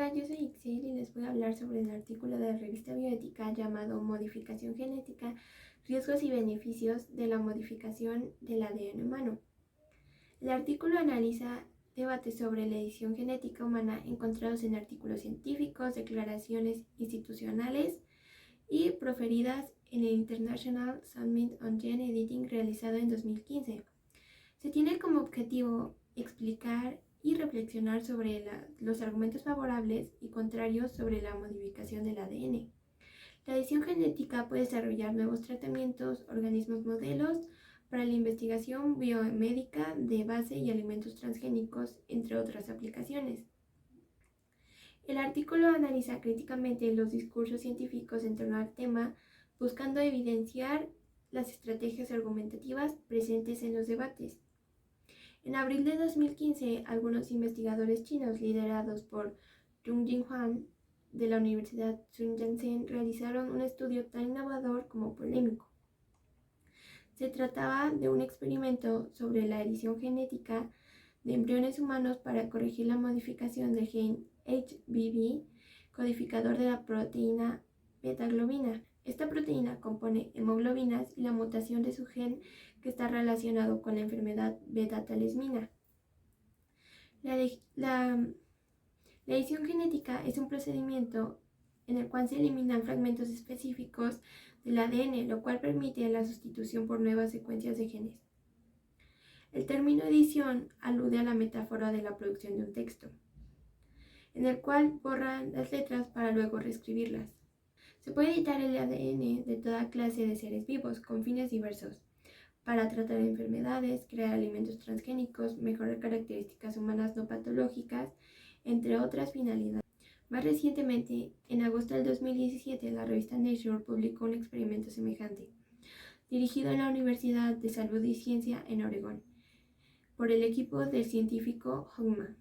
Hola, yo soy Ixel y les voy a hablar sobre el artículo de la revista Bioética llamado Modificación genética, riesgos y beneficios de la modificación del ADN humano. El artículo analiza debates sobre la edición genética humana encontrados en artículos científicos, declaraciones institucionales y proferidas en el International Summit on Gene Editing realizado en 2015. Se tiene como objetivo explicar y reflexionar sobre los argumentos favorables y contrarios sobre la modificación del ADN. La edición genética puede desarrollar nuevos tratamientos, organismos modelos para la investigación biomédica de base y alimentos transgénicos, entre otras aplicaciones. El artículo analiza críticamente los discursos científicos en torno al tema, buscando evidenciar las estrategias argumentativas presentes en los debates. En abril de 2015, algunos investigadores chinos liderados por Yungjin Huang de la Universidad Sun Yat-sen realizaron un estudio tan innovador como polémico. Se trataba de un experimento sobre la edición genética de embriones humanos para corregir la modificación del gen HBV, codificador de la proteína beta-globina. Esta proteína compone hemoglobinas y la mutación de su gen que está relacionado con la enfermedad beta-thalassemia. La edición genética es un procedimiento en el cual se eliminan fragmentos específicos del ADN, lo cual permite la sustitución por nuevas secuencias de genes. El término edición alude a la metáfora de la producción de un texto, en el cual borran las letras para luego reescribirlas. Se puede editar el ADN de toda clase de seres vivos con fines diversos, para tratar enfermedades, crear alimentos transgénicos, mejorar características humanas no patológicas, entre otras finalidades. Más recientemente, en agosto del 2017, la revista Nature publicó un experimento semejante, dirigido en la Universidad de Salud y Ciencia en Oregón, por el equipo del científico Hoffman.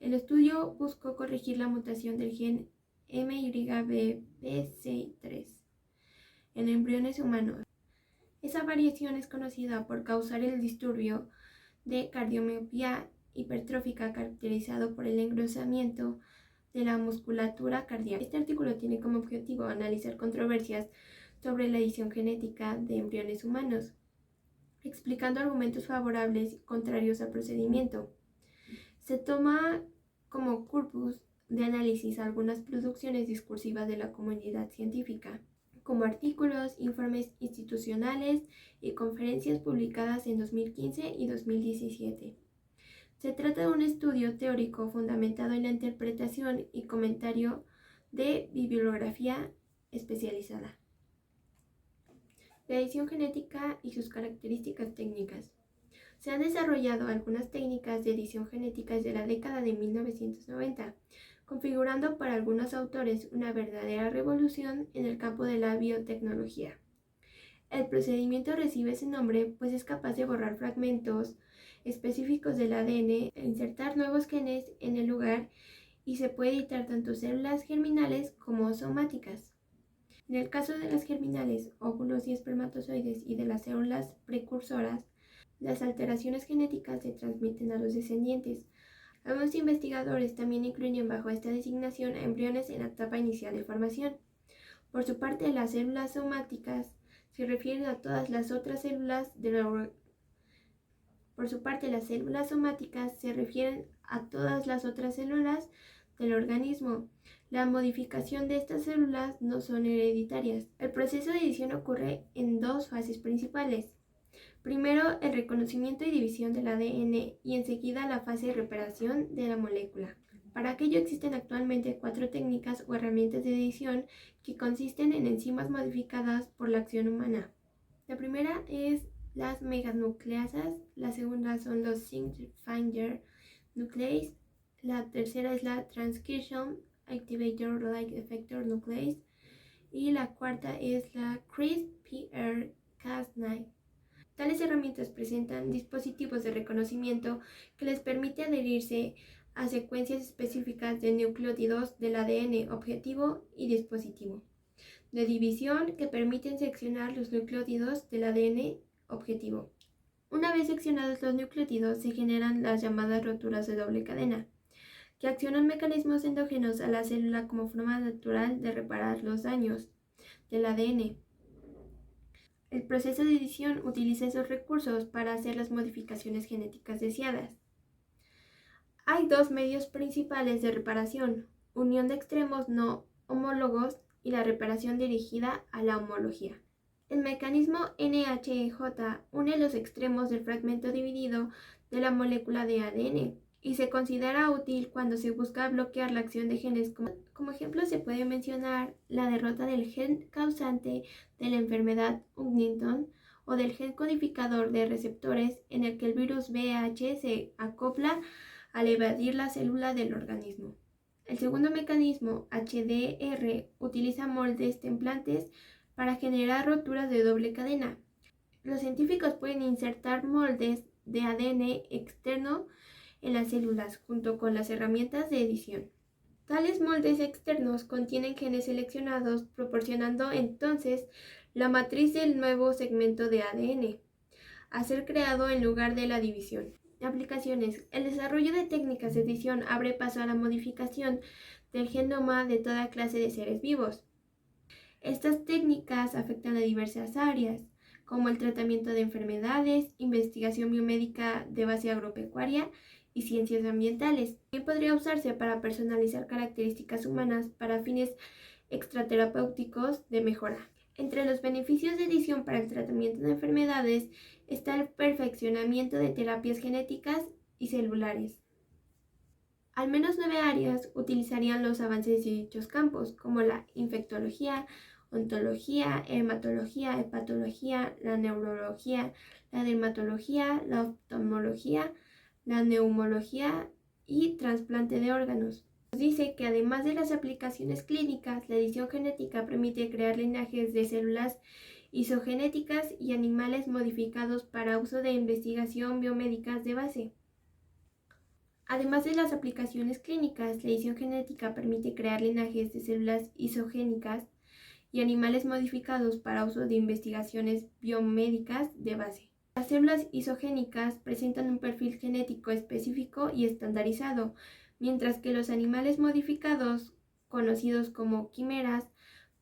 El estudio buscó corregir la mutación del gen MYBPC3 en embriones humanos. Esa variación es conocida por causar el disturbio de cardiomiopatía hipertrófica caracterizado por el engrosamiento de la musculatura cardíaca. Este artículo tiene como objetivo analizar controversias sobre la edición genética de embriones humanos, explicando argumentos favorables y contrarios al procedimiento. Se toma como corpus de análisis algunas producciones discursivas de la comunidad científica, como artículos, informes institucionales y conferencias publicadas en 2015 y 2017. Se trata de un estudio teórico fundamentado en la interpretación y comentario de bibliografía especializada. La edición genética y sus características técnicas. Se han desarrollado algunas técnicas de edición genética desde la década de 1990, configurando para algunos autores una verdadera revolución en el campo de la biotecnología. El procedimiento recibe ese nombre pues es capaz de borrar fragmentos específicos del ADN e insertar nuevos genes en el lugar, y se puede editar tanto células germinales como somáticas. En el caso de las germinales, óvulos y espermatozoides, y de las células precursoras, las alteraciones genéticas se transmiten a los descendientes. Algunos investigadores también incluyen bajo esta designación a embriones en la etapa inicial de formación. Por su parte, las células somáticas se refieren a todas las otras células del organismo. La modificación de estas células no son hereditarias. El proceso de edición ocurre en dos fases principales. Primero, el reconocimiento y división del ADN, y enseguida la fase de reparación de la molécula. Para aquello existen actualmente 4 técnicas o herramientas de edición que consisten en enzimas modificadas por la acción humana. La primera es las meganucleasas, la segunda son los zinc finger nuclease, la tercera es la transcription activator like effector nuclease y la cuarta es la CRISPR-Cas9. Tales herramientas presentan dispositivos de reconocimiento que les permite adherirse a secuencias específicas de nucleótidos del ADN objetivo y dispositivo de división que permiten seccionar los nucleótidos del ADN objetivo. Una vez seccionados los nucleótidos, se generan las llamadas roturas de doble cadena. que accionan mecanismos endógenos a la célula como forma natural de reparar los daños del ADN. El proceso de edición utiliza esos recursos para hacer las modificaciones genéticas deseadas. Hay dos medios principales de reparación: unión de extremos no homólogos y la reparación dirigida a la homología. El mecanismo NHEJ une los extremos del fragmento dividido de la molécula de ADN y se considera útil cuando se busca bloquear la acción de genes. Como ejemplo se puede mencionar la derrota del gen causante de la enfermedad Huntington o del gen codificador de receptores en el que el virus VIH se acopla al evadir la célula del organismo. El segundo mecanismo, HDR, utiliza moldes templantes para generar roturas de doble cadena. Los científicos pueden insertar moldes de ADN externo en las células junto con las herramientas de edición. Tales moldes externos contienen genes seleccionados, proporcionando entonces la matriz del nuevo segmento de ADN a ser creado en lugar de la división. Aplicaciones. El desarrollo de técnicas de edición abre paso a la modificación del genoma de toda clase de seres vivos. Estas técnicas afectan a diversas áreas, como el tratamiento de enfermedades, investigación biomédica de base agropecuaria y ciencias ambientales. También podría usarse para personalizar características humanas para fines extraterapéuticos de mejora. Entre los beneficios de edición para el tratamiento de enfermedades está el perfeccionamiento de terapias genéticas y celulares. Al menos 9 áreas utilizarían los avances de dichos campos, como la infectología, ontología, hematología, hepatología, la neurología, la dermatología, la oftalmología, la neumología y trasplante de órganos. Nos dice que además de las aplicaciones clínicas, la edición genética permite crear linajes de células isogenéticas y animales modificados para uso de investigación biomédicas de base. Además de las aplicaciones clínicas, la edición genética permite crear linajes de células isogénicas y animales modificados para uso de investigaciones biomédicas de base. Las células isogénicas presentan un perfil genético específico y estandarizado, mientras que los animales modificados, conocidos como quimeras,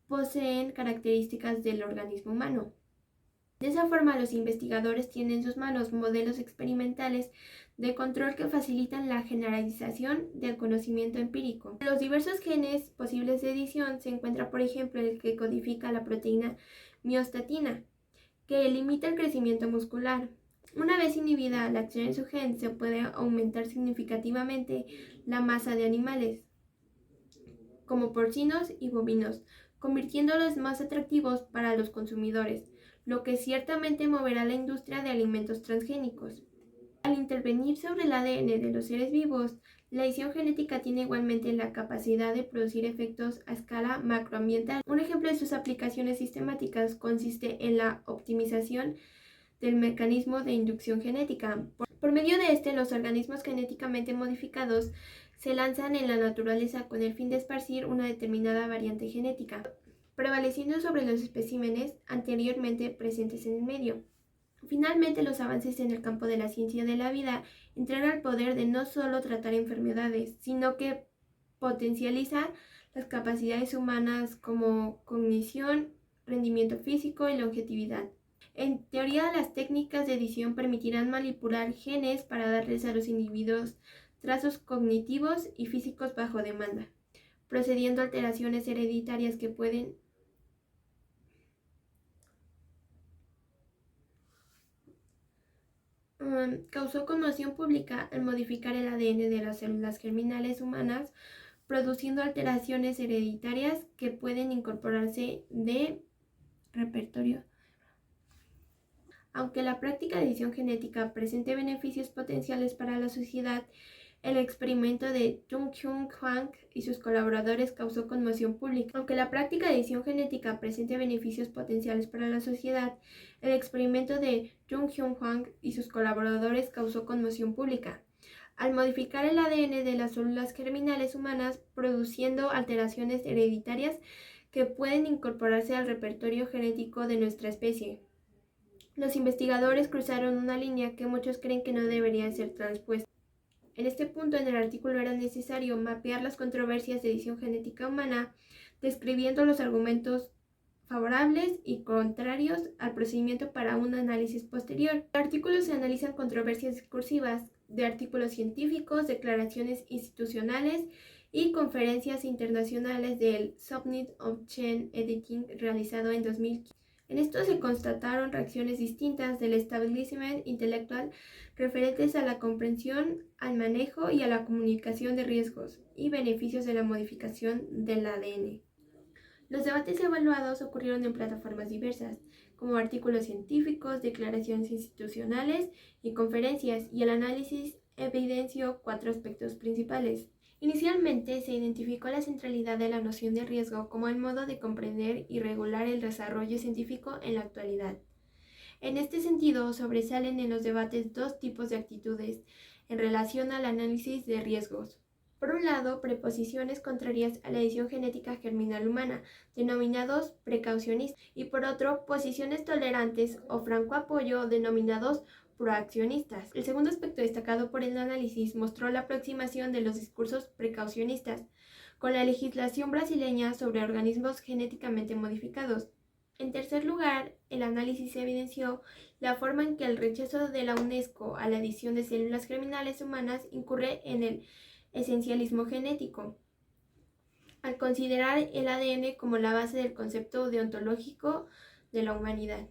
poseen características del organismo humano. De esa forma, los investigadores tienen en sus manos modelos experimentales de control que facilitan la generalización del conocimiento empírico. En los diversos genes posibles de edición se encuentra, por ejemplo, el que codifica la proteína miostatina, que limita el crecimiento muscular. Una vez inhibida la acción de su gen, se puede aumentar significativamente la masa de animales, como porcinos y bovinos, convirtiéndolos más atractivos para los consumidores, lo que ciertamente moverá la industria de alimentos transgénicos. Al intervenir sobre el ADN de los seres vivos, la edición genética tiene igualmente la capacidad de producir efectos a escala macroambiental. Un ejemplo de sus aplicaciones sistemáticas consiste en la optimización del mecanismo de inducción genética. Por medio de este, los organismos genéticamente modificados se lanzan en la naturaleza con el fin de esparcir una determinada variante genética, prevaleciendo sobre los especímenes anteriormente presentes en el medio. Finalmente, los avances en el campo de la ciencia de la vida entregan el poder de no solo tratar enfermedades, sino que potencializa las capacidades humanas como cognición, rendimiento físico y longevidad. En teoría, las técnicas de edición permitirán manipular genes para darles a los individuos trazos cognitivos y físicos bajo demanda, procediendo a alteraciones hereditarias que pueden causó conmoción pública al modificar el ADN de las células germinales humanas, produciendo alteraciones hereditarias que pueden incorporarse de repertorio. Aunque la práctica de edición genética presente beneficios potenciales para la sociedad, el experimento de Jung-Hyun Hwang y sus colaboradores causó conmoción pública. Aunque la práctica de edición genética presente beneficios potenciales para la sociedad, el experimento de Jung-Hyun Hwang y sus colaboradores causó conmoción pública. Al modificar el ADN de las células germinales humanas, produciendo alteraciones hereditarias que pueden incorporarse al repertorio genético de nuestra especie. Los investigadores cruzaron una línea que muchos creen que no debería ser transpuesta. En este punto en el artículo era necesario mapear las controversias de edición genética humana, describiendo los argumentos favorables y contrarios al procedimiento para un análisis posterior. En el artículo se analizan controversias discursivas de artículos científicos, declaraciones institucionales y conferencias internacionales del Summit of Gene Editing realizado en 2015. En esto se constataron reacciones distintas del establishment intelectual referentes a la comprensión, al manejo y a la comunicación de riesgos y beneficios de la modificación del ADN. Los debates evaluados ocurrieron en plataformas diversas, como artículos científicos, declaraciones institucionales y conferencias, y el análisis evidenció 4 aspectos principales. Inicialmente se identificó la centralidad de la noción de riesgo como el modo de comprender y regular el desarrollo científico en la actualidad. En este sentido, sobresalen en los debates 2 tipos de actitudes en relación al análisis de riesgos. Por un lado, preposiciones contrarias a la edición genética germinal humana, denominados precaucionistas, y por otro, posiciones tolerantes o franco apoyo, denominados proaccionistas. El segundo aspecto destacado por el análisis mostró la aproximación de los discursos precaucionistas con la legislación brasileña sobre organismos genéticamente modificados. En tercer lugar, el análisis evidenció la forma en que el rechazo de la UNESCO a la edición de células germinales humanas incurre en el esencialismo genético, al considerar el ADN como la base del concepto deontológico de la humanidad.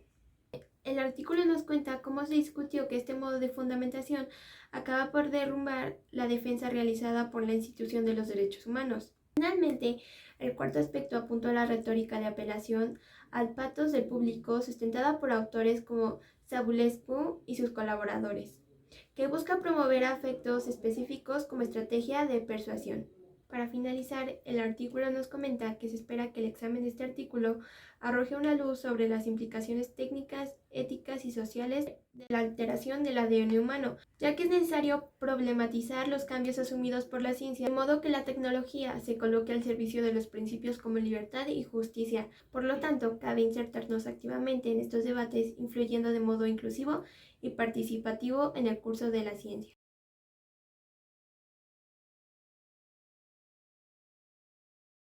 El artículo nos cuenta cómo se discutió que este modo de fundamentación acaba por derrumbar la defensa realizada por la institución de los derechos humanos. Finalmente, el cuarto aspecto apuntó a la retórica de apelación al patos del público sustentada por autores como Savulescu y sus colaboradores, que busca promover afectos específicos como estrategia de persuasión. Para finalizar, el artículo nos comenta que se espera que el examen de este artículo arroje una luz sobre las implicaciones técnicas, éticas y sociales de la alteración del ADN humano, ya que es necesario problematizar los cambios asumidos por la ciencia, de modo que la tecnología se coloque al servicio de los principios como libertad y justicia. Por lo tanto, cabe insertarnos activamente en estos debates, influyendo de modo inclusivo y participativo en el curso de la ciencia.